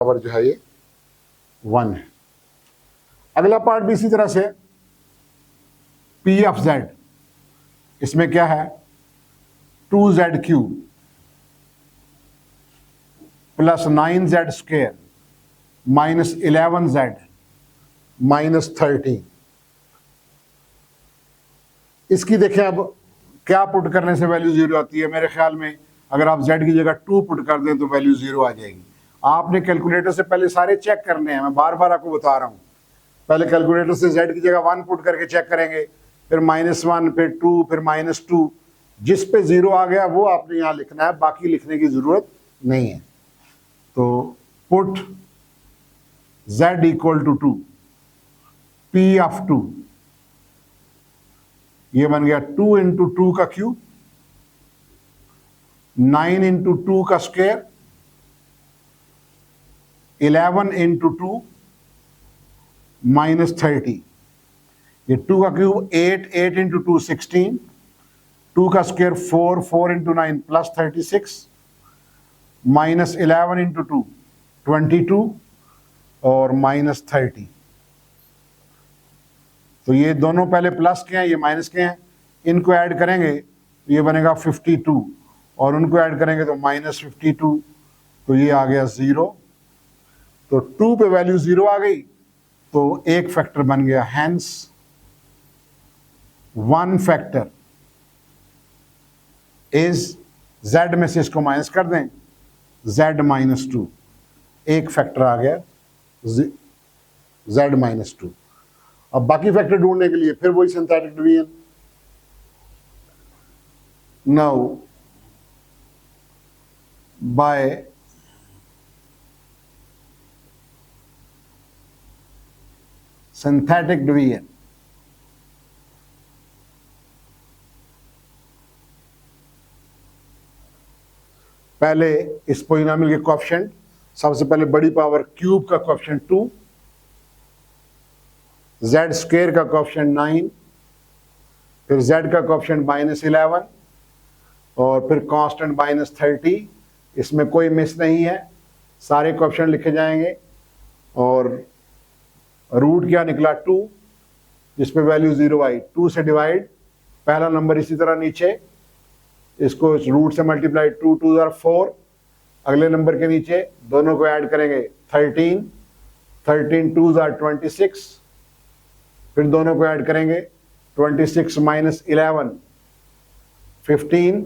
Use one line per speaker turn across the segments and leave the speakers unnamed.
Power जो है ये 1 है। अगला पार्ट भी इसी तरह से, पी ऑफ जेड, इसमें क्या है 2z³ plus 9z² minus 11z minus 13। इसकी देखें अब क्या पुट करने से वैल्यू 0 आती है। मेरे ख्याल में अगर आप z की जगह 2 पुट कर दें तो वैल्यू 0 आ जाएगी। आपने कैलकुलेटर से पहले सारे चेक करने हैं, मैं बार बार आपको बता रहा हूं। पहले कैलकुलेटर से z की जगह 1 पुट करके चेक करेंगे, फिर -1, फिर 2, फिर -2। जिस पे 0 आ गया वो आपने यहां लिखना है, बाकी लिखने की जरूरत नहीं है। तो put z equal to 2, p of 2, ये बन गया 2 इंटू 2 का क्यूब, 9 इंटू 2 का स्क्वायर, 11 इंटू 2 माइनस 30। ये 2 का क्यूब 8, 8 इंटू 2 16, 2 का square 4, 4 into 9 plus 36, minus 11 into 2 22 और माइनस 30। तो ये दोनों पहले प्लस के हैं, ये माइनस के हैं, इनको ऐड करेंगे तो ये बनेगा 52 और उनको ऐड करेंगे तो माइनस 52, तो ये आ गया 0। तो 2 पे वैल्यू 0 आ गई तो एक फैक्टर बन गया, हैंस 1 फैक्टर इज z में से इसको माइनस कर दें, z माइनस 2, एक फैक्टर आ गया z माइनस 2। अब बाकी फैक्टर ढूंढने के लिए फिर वही synthetic division. Now bye synthetic division पहले इस पोलिनोमियल के कोएफिशिएंट, सबसे पहले बड़ी पावर क्यूब का कोएफिशिएंट 2, z स्क्वायर का कोएफिशिएंट 9, फिर z का कोएफिशिएंट -11 और फिर कांस्टेंट -30। इसमें कोई मिस नहीं है, सारे कोएफिशिएंट लिखे जाएंगे। और रूट क्या निकला 2, जिसपे वैल्यू 0 आई, 2 से डिवाइड, पहला नंबर इसी तरह नीचे, इसको इस रूट से मल्टीप्लाई, 2 2 ज़ार 4, अगले नंबर के नीचे दोनों को ऐड करेंगे 13, 13 2 ज़ार 26, फिर दोनों को ऐड करेंगे 26 माइनस 11 15,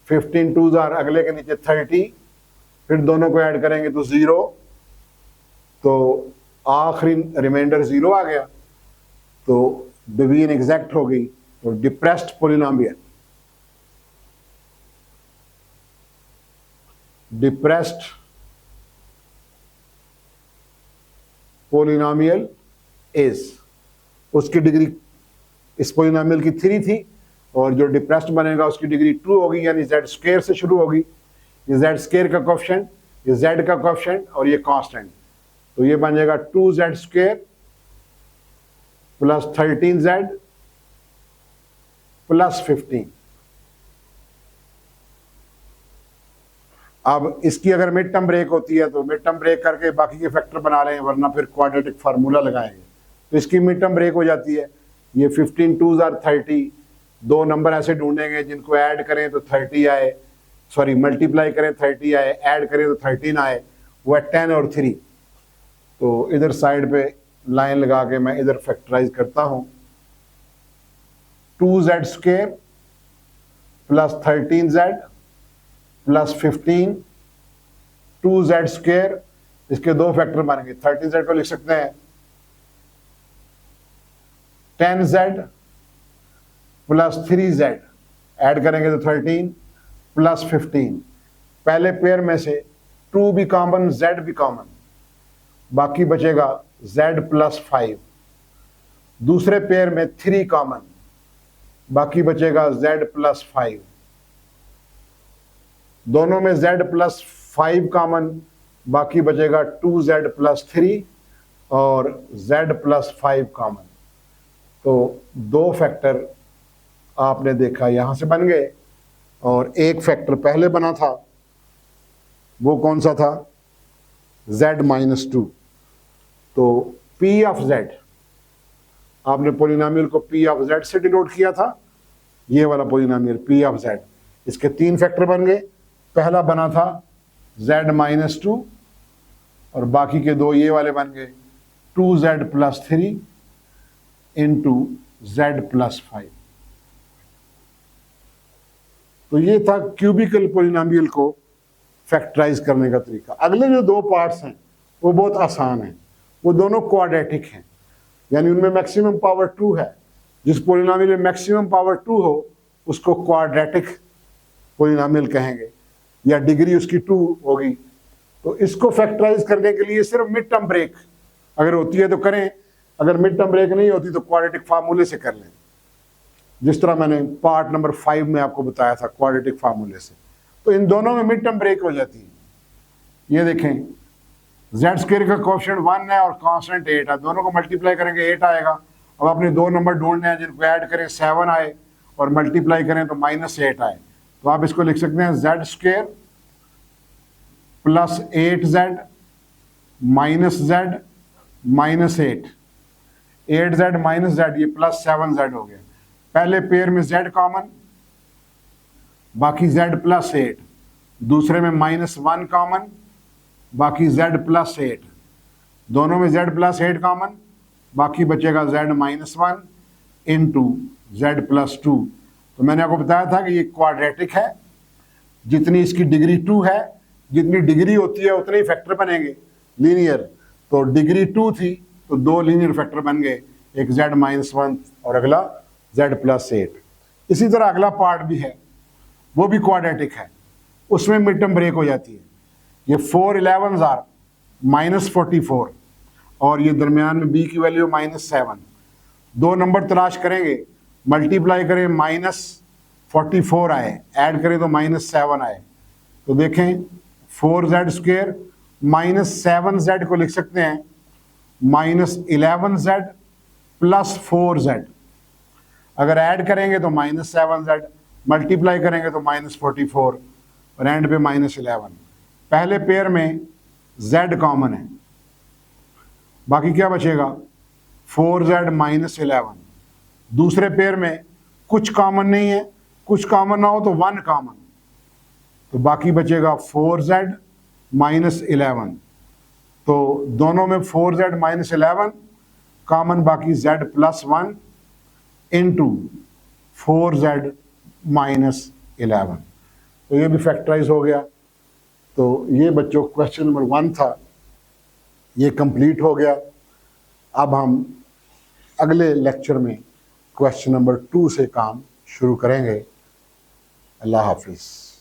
15 2 ज़ार अगले के नीचे 30, फिर दोनों को ऐड करेंगे तो 0, तो आखिरी रिमाइंडर 0 आ गया। तो डिवीजन एग्जैक्ट हो गई। तो depressed polynomial, depressed polynomial is, उसकी डिग्री इस पोलिनोमियल की 3 थी और जो डिप्रेस्ड बनेगा उसकी डिग्री 2 होगी, यानी z स्क्वायर से शुरू होगी। ये z स्क्वायर का कोएफिशिएंट, ये z का कोएफिशिएंट और ये कांस्टेंट, तो ये बन जाएगा 2z square plus 13z plus 15। अब इसकी अगर मिड टर्म ब्रेक होती है तो मिड टर्म ब्रेक करके बाकी के फैक्टर बना रहे हैं, वरना फिर क्वाड्रेटिक फार्मूला लगाएंगे तो इसकी मिड टर्म ब्रेक हो जाती है। ये 15 2 ज़ार 30, दो नंबर ऐसे ढूंढेंगे जिनको ऐड करें तो 30 आए, सॉरी मल्टीप्लाई करें 30 आए, ऐड करें तो 13 आए, वो है 10 और 3। तो इधर साइड पे लाइन लगा के मैं इधर फैक्टराइज करता हूं, 2z square plus 13z plus 15, 2z square, इसके दो फैक्टर बनेंगे, 13z को लिख सकते हैं 10z प्लस 3z, ऐड करेंगे तो 13 प्लस 15। पहले पेयर में से 2 भी कॉमन, z भी कॉमन, बाकी बचेगा z प्लस 5। दूसरे पेयर में 3 कॉमन, बाकी बचेगा z प्लस 5। दोनों में z प्लस 5 कॉमन, बाकी बचेगा 2z प्लस 3 और z प्लस 5 कॉमन। तो दो फैक्टर आपने देखा यहां से बन गए और एक फैक्टर पहले बना था, वो कौन सा था, z माइनस 2। तो p ऑफ z, आपने पोलिनोमियल को p ऑफ z से डिनोट किया था, ये वाला पोलिनोमियल p ऑफ z, इसके 3 फैक्टर बन गए। पहला बना था z माइनस 2 और बाकी के 2 ये वाले बन गए 2z plus 3 into z plus 5। तो ये था क्यूबिकल पोलिनोमियल को फैक्टराइज करने का तरीका। अगले जो 2 पार्ट्स हैं वो बहुत आसान हैं, वो दोनों क्वाड्रेटिक हैं, यानी उनमें मैक्सिमम पावर 2 है। जिस पोलिनोमियल में मैक्सिमम पावर 2 हो उसको क्वाड्रेटिक पोलिनोमियल कहेंगे, या डिग्री उसकी 2 होगी। तो इसको फैक्टराइज करने के लिए सिर्फ मिड टर्म ब्रेक अगर होती है तो करें, अगर मिड टर्म ब्रेक नहीं होती तो क्वाड्रेटिक फार्मूले से कर लें, जिस तरह मैंने पार्ट नंबर 5 में आपको बताया था क्वाड्रेटिक फार्मूले से। तो इन दोनों में मिड टर्म ब्रेक हो जाती है। ये देखें, जेड स्क्वायर का कोएफिशिएंट 1 है और कांस्टेंट 8 है, दोनों को मल्टीप्लाई करेंगे 8 आएगा। अब अपने 2 नंबर ढूंढने हैं जिनको ऐड करें 7 आए और मल्टीप्लाई करें तो -8 आए। तो आप इसको लिख सकते हैं Z square plus 8z minus z minus 8z minus z, ये प्लस 7z हो गया। पहले पेयर में z कॉमन, बाकी z प्लस 8, दूसरे में -1 कॉमन, बाकी z प्लस 8, दोनों में z प्लस 8 कॉमन, बाकी बचेगा z minus 1 into z plus 2। तो मैंने आपको बताया था कि ये क्वाड्रेटिक है, जितनी इसकी डिग्री 2 है, जितनी डिग्री होती है उतने ही फैक्टर बनेंगे लीनियर। तो डिग्री 2 थी तो 2 लीनियर फैक्टर बन गए, एक z माइनस 1 और अगला z प्लस 8। इसी तरह अगला पार्ट भी है, वो भी क्वाड्रेटिक है, उसमें मिड टर्म ब्रेक हो जाती है। ये 4 11s आर -44 और ये दरमियान में b की वैल्यू -7। 2 नंबर तलाश करेंगे, मल्टीप्लाई करें -44 आए, ऐड करें तो -7 आए। तो देखें 4z स्क्वायर -7z को लिख सकते हैं -11z प्लस 4z। अगर ऐड करेंगे तो -7z, मल्टीप्लाई करेंगे तो -44 और एंड पे -11। पहले पेयर में z कॉमन है, बाकी क्या बचेगा 4z -11। दूसरे पेयर में कुछ कॉमन नहीं है, कुछ कॉमन ना हो तो 1 कॉमन, तो बाकी बचेगा 4z -11। तो दोनों में 4z -11 कॉमन, बाकी z प्लस 1 इंटू 4z -11। तो ये भी फैक्टराइज हो गया। तो ये बच्चों क्वेश्चन नंबर 1 था, ये कंप्लीट हो गया। अब हम अगले लेक्चर में क्वेश्चन नंबर 2 से काम शुरू करेंगे। अल्लाह हाफिज़।